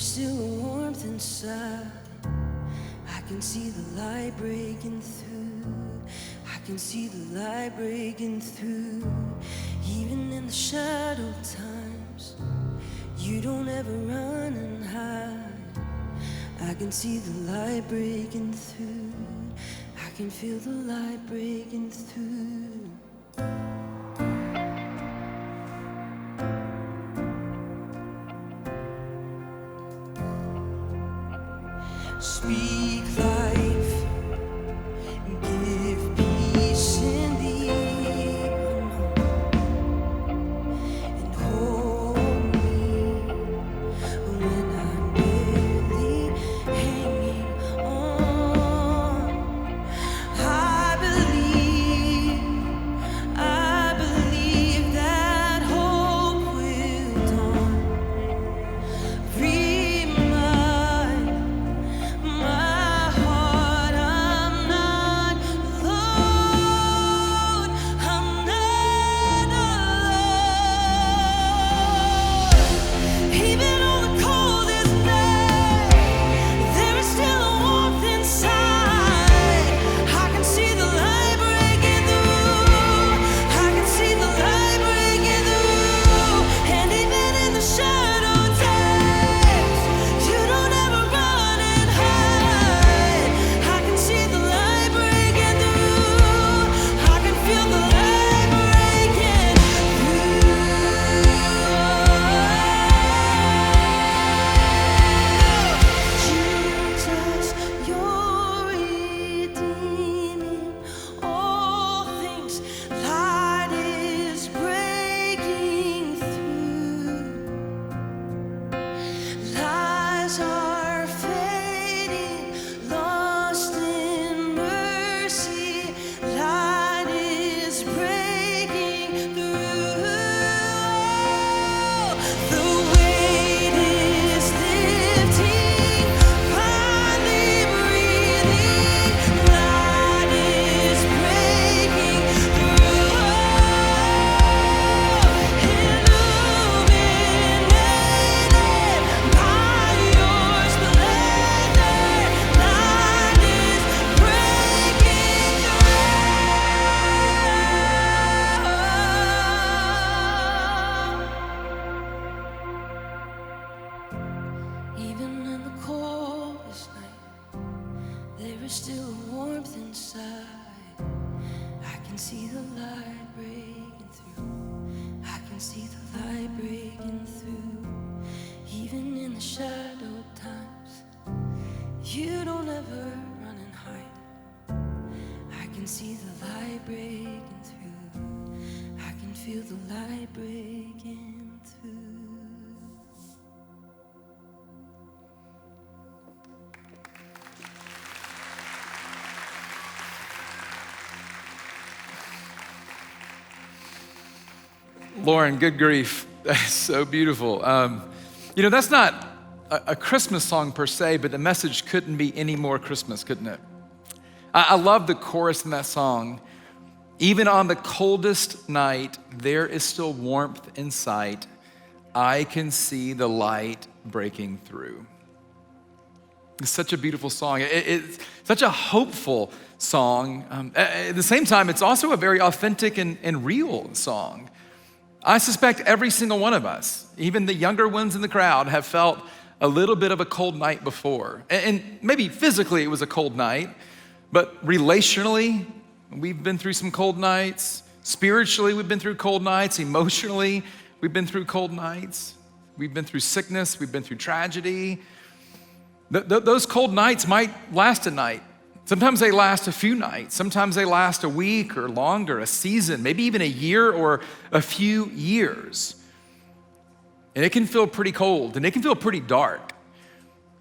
still a warmth inside. I can see the light breaking through. I can see the light breaking through. Even in the shadow times, you don't ever run and hide. I can see the light breaking through. I can feel the light breaking through. Speak life, give peace in the unknown, and hold me when I'm barely hanging on. I believe that hope will dawn. My heart, I'm not alone. I'm not alone. Even on the coldest night, there is still a warmth inside. I can see the light breaking through. I can see the light breaking through. And even in the shadow times, you don't ever run and hide. I can see the light breaking through. I can feel the light breaking through. Jesus, you're redeeming all things. Light is breaking through. Lies are fading, lost in mercy. Light is breaking through. The weight is lifting, finally breathing. Light is breaking through. Illuminated by your splendor, light is breaking through. Even in the coldest night, there is still a warmth inside. I can see the light breaking through. I can see the light breaking through. Even in the shadow times, you don't ever run and hide. I can see the light breaking through. I can feel the light breaking through. Lauren, good grief. That's so beautiful. That's not a Christmas song per se, but the message couldn't be any more Christmas, couldn't it? I love the chorus in that song. Even on the coldest night, there is still warmth in sight. I can see the light breaking through. It's such a beautiful song. It's such a hopeful song. At the same time, it's also a very authentic and real song. I suspect every single one of us, even the younger ones in the crowd, have felt a little bit of a cold night before. And maybe physically it was a cold night, but relationally, we've been through some cold nights. Spiritually, we've been through cold nights. Emotionally, we've been through cold nights. We've been through sickness. We've been through tragedy. Those cold nights might last a night. Sometimes they last a few nights. Sometimes they last a week or longer, a season, maybe even a year or a few years. And it can feel pretty cold and it can feel pretty dark.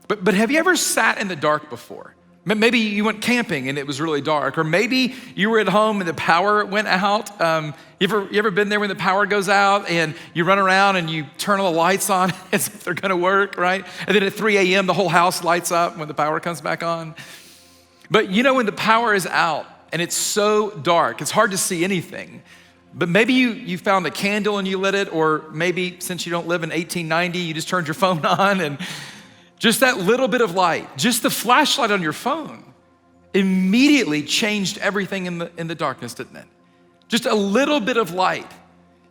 But have you ever sat in the dark before? Maybe you went camping and it was really dark, or maybe you were at home and the power went out. You ever been there when the power goes out and you run around and you turn all the lights on as if they're gonna work, right? And then at 3 a.m. the whole house lights up when the power comes back on. But when the power is out and it's so dark, it's hard to see anything. But maybe you found a candle and you lit it, or maybe since you don't live in 1890, you just turned your phone on and Just that little bit of light, just the flashlight on your phone immediately changed everything in the darkness, didn't it? Just a little bit of light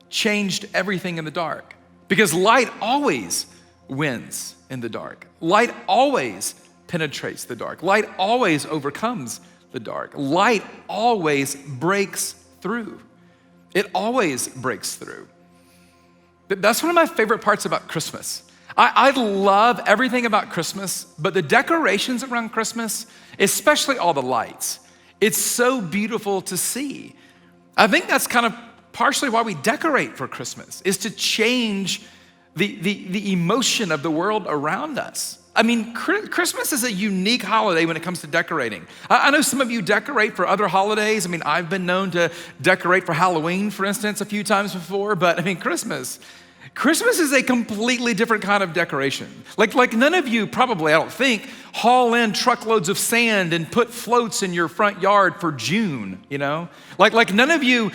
changed everything in the dark, because light always wins in the dark. Light always penetrates the dark. Light always overcomes the dark. Light always breaks through. It always breaks through. That's one of my favorite parts about Christmas. I love everything about Christmas, but the decorations around Christmas, especially all the lights, it's so beautiful to see. I think that's kind of partially why we decorate for Christmas, is to change the emotion of the world around us. I mean, Christmas is a unique holiday when it comes to decorating. I know some of you decorate for other holidays. I mean, I've been known to decorate for Halloween, for instance, a few times before, but I mean, Christmas is a completely different kind of decoration. Like none of you probably, I don't think, haul in truckloads of sand and put floats in your front yard for June, you know? Like none of you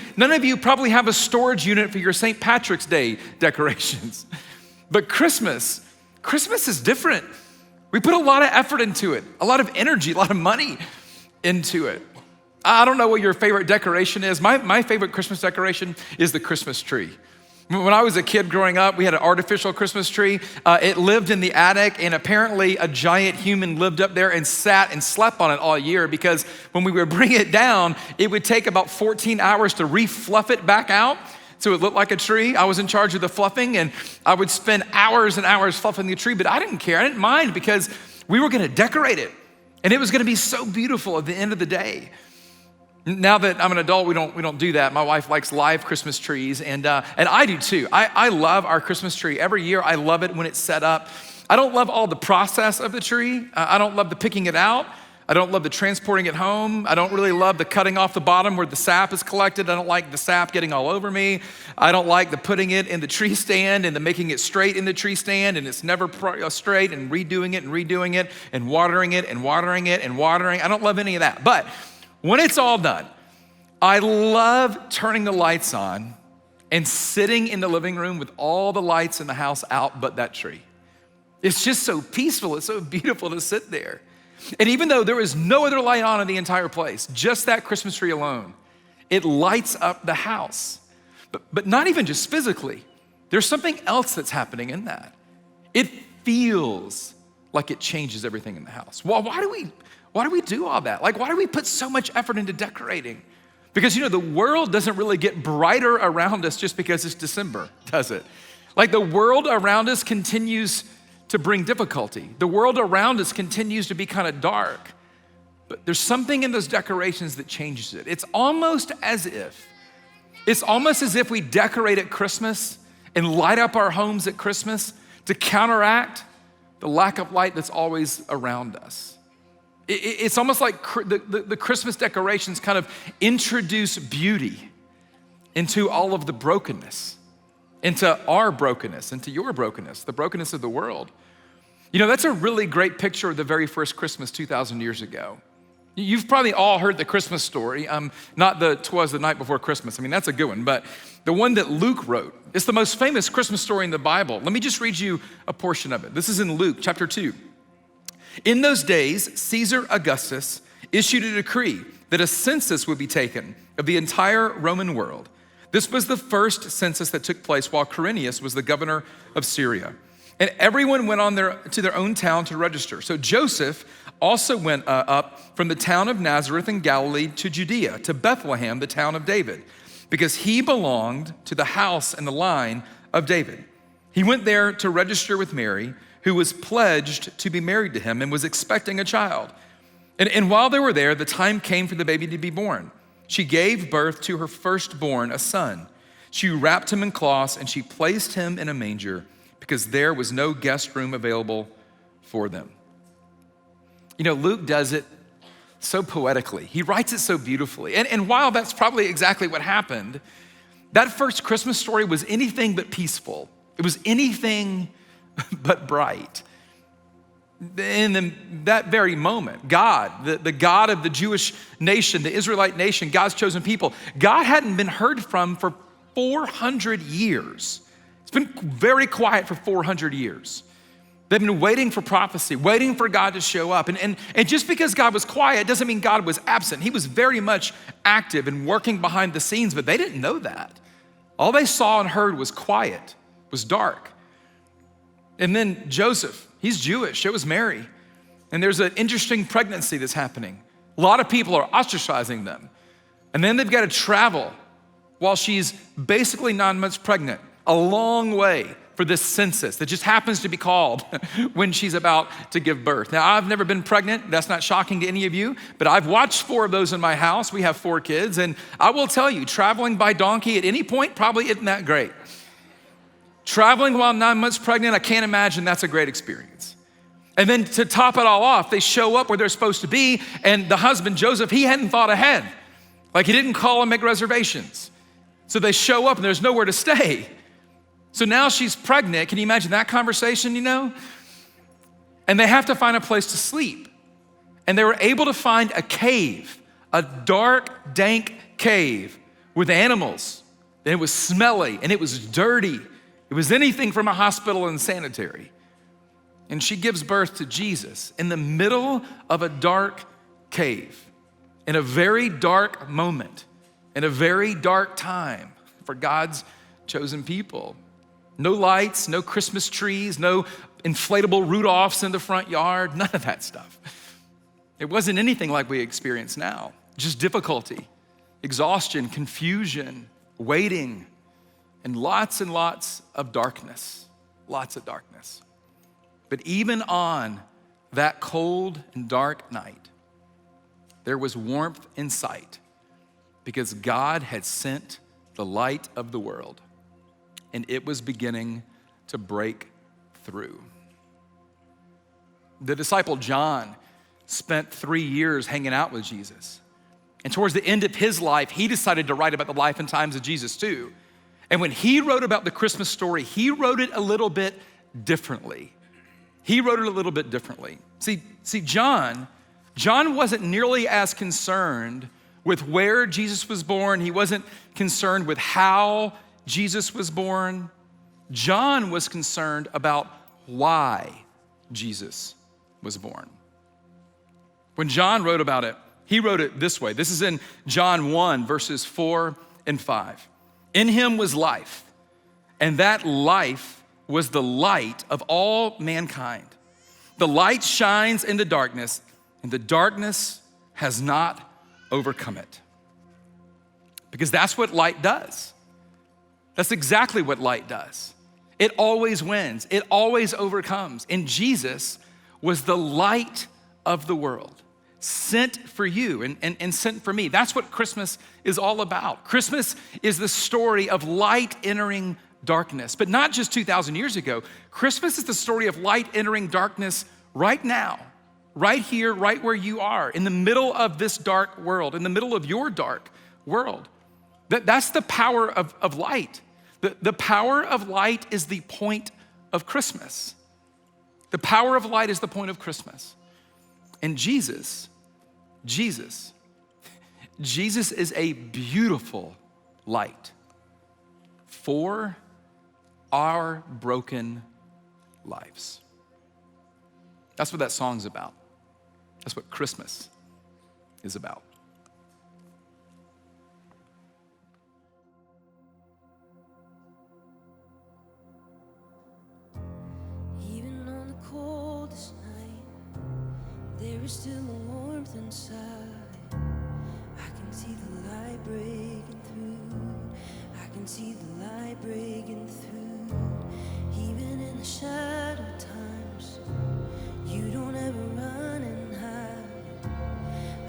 probably have a storage unit for your St. Patrick's Day decorations. But Christmas is different. We put a lot of effort into it, a lot of energy, a lot of money into it. I don't know what your favorite decoration is. My favorite Christmas decoration is the Christmas tree. When I was a kid growing up, we had an artificial Christmas tree. It lived in the attic, and apparently a giant human lived up there and sat and slept on it all year, because when we would bring it down, it would take about 14 hours to re-fluff it back out so it looked like a tree. I was in charge of the fluffing, and I would spend hours and hours fluffing the tree, but I didn't care. I didn't mind, because we were gonna decorate it, and it was gonna be so beautiful at the end of the day. Now that I'm an adult, we don't do that. My wife likes live Christmas trees, and I do too. I love our Christmas tree. Every year, I love it when it's set up. I don't love all the process of the tree. I don't love the picking it out. I don't love the transporting it home. I don't really love the cutting off the bottom where the sap is collected. I don't like the sap getting all over me. I don't like the putting it in the tree stand and the making it straight in the tree stand, and it's never straight, and redoing it and redoing it and watering it and watering it and watering. I don't love any of that. But when it's all done, I love turning the lights on and sitting in the living room with all the lights in the house out but that tree. It's just so peaceful. It's so beautiful to sit there. And even though there is no other light on in the entire place, just that Christmas tree alone, it lights up the house. But not even just physically. There's something else that's happening in that. It feels like it changes everything in the house. Well, why do we do all that? Like, why do we put so much effort into decorating? Because, you know, the world doesn't really get brighter around us just because it's December, does it? Like, the world around us continues to bring difficulty. The world around us continues to be kind of dark. But there's something in those decorations that changes it. It's almost as if we decorate at Christmas and light up our homes at Christmas to counteract the lack of light that's always around us. It's almost like the Christmas decorations kind of introduce beauty into all of the brokenness, into our brokenness, into your brokenness, the brokenness of the world. You know, that's a really great picture of the very first Christmas 2,000 years ago. You've probably all heard the Christmas story, not the 'Twas the Night Before Christmas. I mean, that's a good one, but the one that Luke wrote. It's the most famous Christmas story in the Bible. Let me just read you a portion of it. This is in Luke chapter 2. In those days, Caesar Augustus issued a decree that a census would be taken of the entire Roman world. This was the first census that took place while Quirinius was the governor of Syria. And everyone went to their own town to register. So Joseph also went up from the town of Nazareth in Galilee to Judea, to Bethlehem, the town of David, because he belonged to the house and the line of David. He went there to register with Mary, who was pledged to be married to him and was expecting a child. And while they were there, the time came for the baby to be born. She gave birth to her firstborn, a son. She wrapped him in cloths and she placed him in a manger because there was no guest room available for them. You know, Luke does it so poetically. He writes it so beautifully. And while that's probably exactly what happened, that first Christmas story was anything but peaceful. It was anything but bright. In that very moment, God, the God of the Jewish nation, the Israelite nation, God's chosen people, God hadn't been heard from for 400 years. It's been very quiet for 400 years. They've been waiting for prophecy, waiting for God to show up. And just because God was quiet doesn't mean God was absent. He was very much active and working behind the scenes, but they didn't know that. All they saw and heard was quiet, was dark. And then Joseph, he's Jewish, it was Mary. And there's an interesting pregnancy that's happening. A lot of people are ostracizing them. And then they've got to travel while she's basically 9 months pregnant, a long way for this census that just happens to be called when she's about to give birth. Now, I've never been pregnant. That's not shocking to any of you, but I've watched 4 of those in my house. We have 4 kids, and I will tell you, traveling by donkey at any point probably isn't that great. Traveling while 9 months pregnant, I can't imagine that's a great experience. And then to top it all off, they show up where they're supposed to be, and the husband, Joseph, he hadn't thought ahead. Like he didn't call and make reservations. So they show up and there's nowhere to stay. So now she's pregnant. Can you imagine that conversation, And they have to find a place to sleep. And they were able to find a cave, a dark, dank cave with animals. And it was smelly and it was dirty. It was anything from a hospital and sanitary. And she gives birth to Jesus in the middle of a dark cave, in a very dark moment, in a very dark time for God's chosen people. No lights, no Christmas trees, no inflatable Rudolphs in the front yard, none of that stuff. It wasn't anything like we experience now, just difficulty, exhaustion, confusion, waiting, and lots of darkness, lots of darkness. But even on that cold and dark night, there was warmth in sight because God had sent the light of the world, and it was beginning to break through. The disciple John spent 3 years hanging out with Jesus. And towards the end of his life, he decided to write about the life and times of Jesus too. And when he wrote about the Christmas story, he wrote it a little bit differently. See, John wasn't nearly as concerned with where Jesus was born. He wasn't concerned with how Jesus was born. John was concerned about why Jesus was born. When John wrote about it, he wrote it this way. This is in John 1, verses 4 and 5. In him was life, and that life was the light of all mankind. The light shines in the darkness, and the darkness has not overcome it. Because that's what light does. That's exactly what light does. It always wins. It always overcomes. And Jesus was the light of the world, sent for you and sent for me. That's what Christmas is all about. Christmas is the story of light entering darkness, but not just 2,000 years ago. Christmas is the story of light entering darkness right now, right here, right where you are, in the middle of this dark world, in the middle of your dark world. That's the power of light. The power of light is the point of Christmas. The power of light is the point of Christmas. And Jesus is a beautiful light for our broken lives. That's what that song's about. That's what Christmas is about. Even on the coldest night, there is still a warmth inside. I can see the light breaking through. I can see the light breaking through. Even in the shadow times, you don't ever run and hide.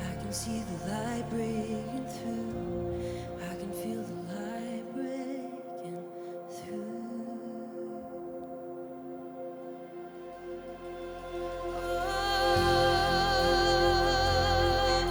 I can see the light breaking through. I can feel the light breaking through. Oh,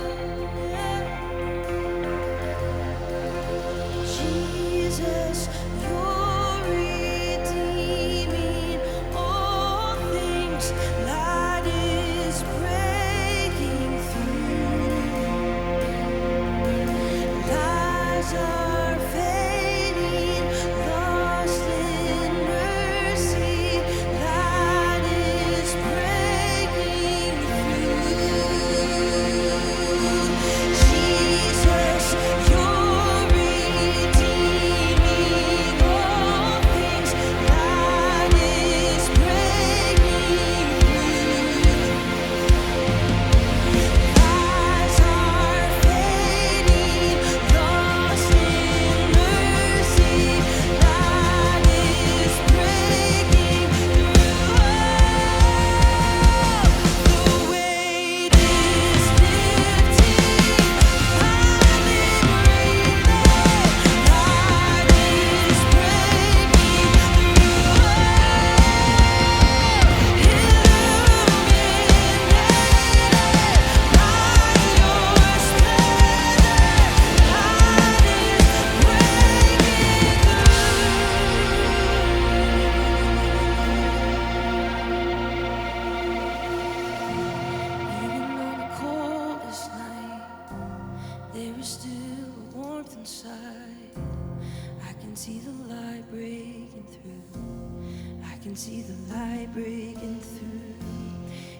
can see the light breaking through,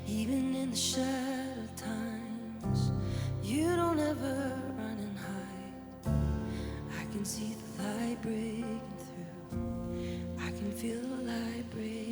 even in the shadow times. You don't ever run and hide. I can see the light breaking through. I can feel the light breaking.